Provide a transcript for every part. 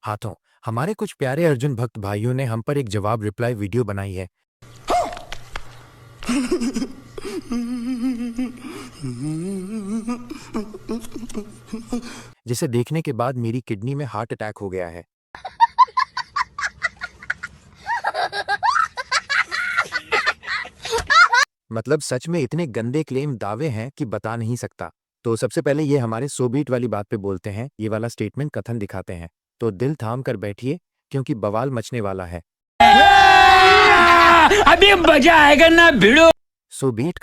हाथों हमारे कुछ प्यारे अर्जुन भक्त भाइयों ने हम पर एक जवाब रिप्लाई वीडियो बनाई है। जिसे देखने के बाद मेरी किडनी में हार्ट अटैक हो गया है। मतलब सच में इतने गंदे क्लेम दावे हैं कि बता नहीं सकता। तो सबसे पहले ये हमारे सोबीट वाली बात पे बोलते हैं, ये वाला स्टेटमेंट कथन दिखाते हैं। तो दिल थाम कर बैठिए क्योंकि बवाल मचने वाला है। अभी मजा आएगा ना भिड़ो। सोबीट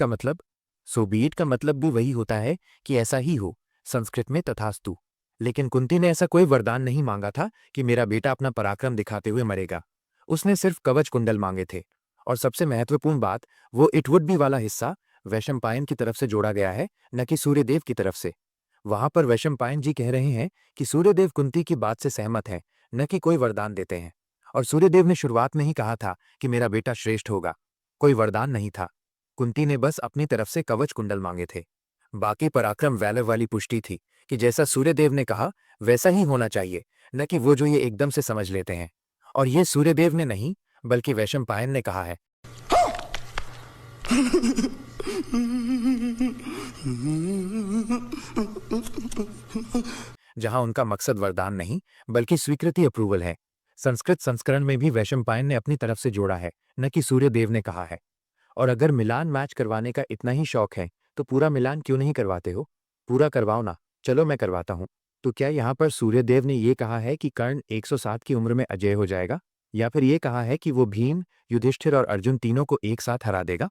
का मतलब भी वही होता है कि ऐसा ही हो, संस्कृत में तथास्तु। लेकिन कुंती ने ऐसा कोई वरदान नहीं मांगा था कि मेरा बेटा अपना पराक्रम दिखाते हुए मरेगा। उसने सिर्फ कवच कुंडल मांगे थे। और सबसे महत्वपूर्ण बात, वो इट वुड बी वाला हिस्सा वैशंपायन की तरफ से जोड़ा गया है, न कि सूर्यदेव की तरफ से। वहां पर वैशंपायन जी कह रहे हैं कि सूर्यदेव कुंती की बात से सहमत है, न कि कोई वरदान देते हैं। और सूर्यदेव ने शुरुआत में ही कहा था कि मेरा बेटा श्रेष्ठ होगा, कोई वरदान नहीं था। कुंती ने बस अपनी तरफ से कवच कुंडल मांगे थे। बाकी पराक्रम वैलर वाली पुष्टि थी कि जैसा सूर्यदेव ने कहा वैसा ही होना चाहिए, न कि वो जो ये एकदम से समझ लेते हैं। और ये सूर्यदेव ने नहीं बल्कि वैशंपायन ने कहा है। जहां उनका मकसद वरदान नहीं बल्कि स्वीकृति अप्रूवल है। संस्कृत संस्करण में भी वैशंपायन ने अपनी तरफ से जोड़ा है, न कि सूर्यदेव ने कहा है। और अगर मिलान मैच करवाने का इतना ही शौक है तो पूरा मिलान क्यों नहीं करवाते हो? पूरा करवाओ ना। चलो मैं करवाता हूं। तो क्या यहाँ पर सूर्यदेव ने ये कहा है कि कर्ण 107 की उम्र में अजय हो जाएगा, या फिर ये कहा है कि वो भीम, युधिष्ठिर और अर्जुन तीनों को एक साथ हरा देगा?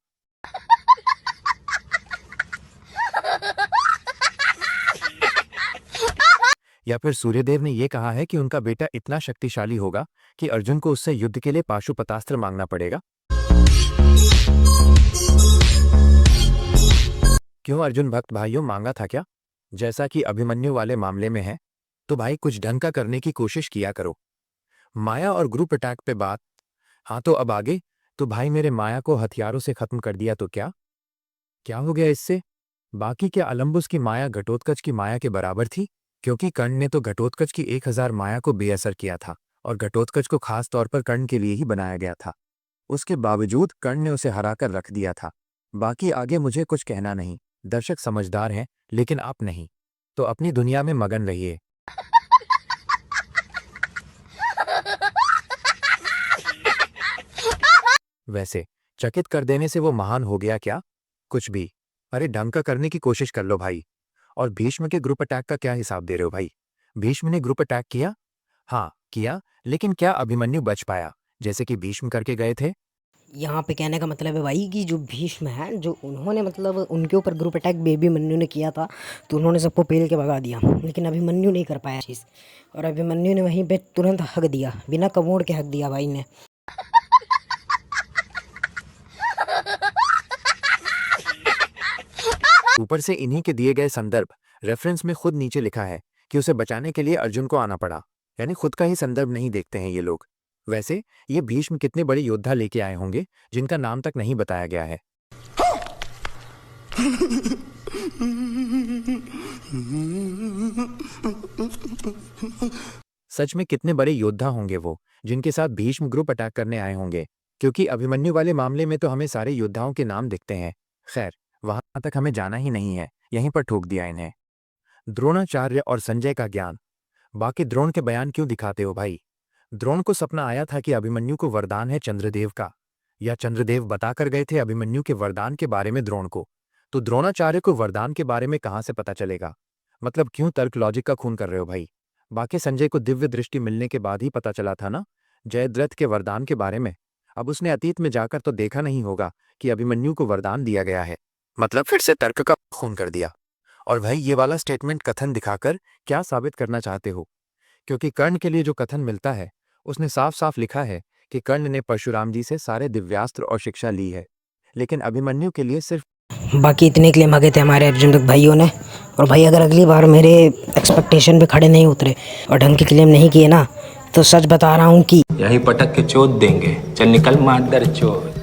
या फिर सूर्यदेव ने यह कहा है कि उनका बेटा इतना शक्तिशाली होगा कि अर्जुन को उससे युद्ध के लिए पाशुपतास्त्र मांगना पड़ेगा? क्यों अर्जुन भक्त भाइयों, मांगा था क्या? जैसा कि अभिमन्यु वाले मामले में है। तो भाई कुछ ढंग का करने की कोशिश किया करो। माया और ग्रुप अटैक पे बात। हाँ तो अब आगे। तो भाई मेरे माया को हथियारों से खत्म कर दिया तो क्या क्या हो गया इससे? बाकी क्या अलम्बुस की माया घटोत्कच की माया के बराबर थी? क्योंकि कर्ण ने तो घटोत्कच की 1000 माया को बेअसर किया था और घटोत्कच को खास तौर पर कर्ण के लिए ही बनाया गया था। उसके बावजूद कर्ण ने उसे हराकर रख दिया था। बाकी आगे मुझे कुछ कहना नहीं। दर्शक समझदार हैं लेकिन आप नहीं। तो अपनी दुनिया में मगन रहिए। वैसे चकित कर देने से वो महान हो गया क्या? कुछ भी। अरे ढंग का करने की कोशिश कर लो भाई। और भीष्म के ग्रुप अटैक का क्या हिसाब दे रहे हो भाई? भीष्म ने ग्रुप अटैक किया? हाँ किया, लेकिन क्या अभिमन्यु बच पाया जैसे कि भीष्म करके गए थे? यहाँ पे कहने का मतलब है भाई कि जो भीष्म है, जो उन्होंने मतलब उनके ऊपर ग्रुप अटैक बेबी मन्यु ने किया था, तो उन्होंने सबको पेल के भगा दिया, लेकिन अभिमन्यु नहीं कर पाया चीज़। और अभिमन्यु ने वहीं पे तुरंत हक दिया, बिना कमोड़ के हक दिया भाई ने। ऊपर से इन्हीं के दिए गए संदर्भ रेफरेंस में खुद नीचे लिखा है कि उसे बचाने के लिए अर्जुन को आना पड़ा। यानी खुद का ही संदर्भ नहीं देखते हैं ये लोग। वैसे ये भीष्म कितने बड़े योद्धा लेके आए होंगे जिनका नाम तक नहीं बताया गया है। सच में कितने बड़े योद्धा होंगे वो जिनके साथ भीष्म ग्रुप अटैक करने आए होंगे? क्योंकि अभिमन्यु वाले मामले में तो हमें सारे योद्धाओं के नाम दिखते हैं। खैर वहां तक हमें जाना ही नहीं है, यहीं पर ठोक दिया इन्हें। द्रोणाचार्य और संजय का ज्ञान। बाकी द्रोण के बयान क्यों दिखाते हो भाई? द्रोण को सपना आया था कि अभिमन्यु को वरदान है चंद्रदेव का, या चंद्रदेव बताकर गए थे अभिमन्यु के वरदान के बारे में द्रोण को। तो द्रोणाचार्य को वरदान के बारे में कहां से पता चलेगा? मतलब क्यों तर्क लॉजिक का खून कर रहे हो भाई? बाकी संजय को दिव्य दृष्टि मिलने के बाद ही पता चला था ना जयद्रथ के वरदान के बारे में। अब उसने अतीत में जाकर तो देखा नहीं होगा कि अभिमन्यु को वरदान दिया गया है। मतलब फिर से तर्क का खून कर दिया। और भाई ये वाला स्टेटमेंट कथन दिखाकर क्या साबित करना चाहते हो? क्योंकि कर्ण के लिए जो कथन मिलता है उसने साफ साफ लिखा है कि कर्ण ने परशुराम जी से सारे दिव्यास्त्र और शिक्षा ली है, लेकिन अभिमन्यु के लिए सिर्फ। बाकी इतने के लिए मांगे थे हमारे अर्जुन भक्त भाइयों ने। और भाई अगर अगली बार मेरे एक्सपेक्टेशन पे खड़े नहीं उतरे और ढंग के क्लेम नहीं किए ना, तो सच बता रहा हूँ कि यही पटक के चोट देंगे। चल निकल मादर चोट।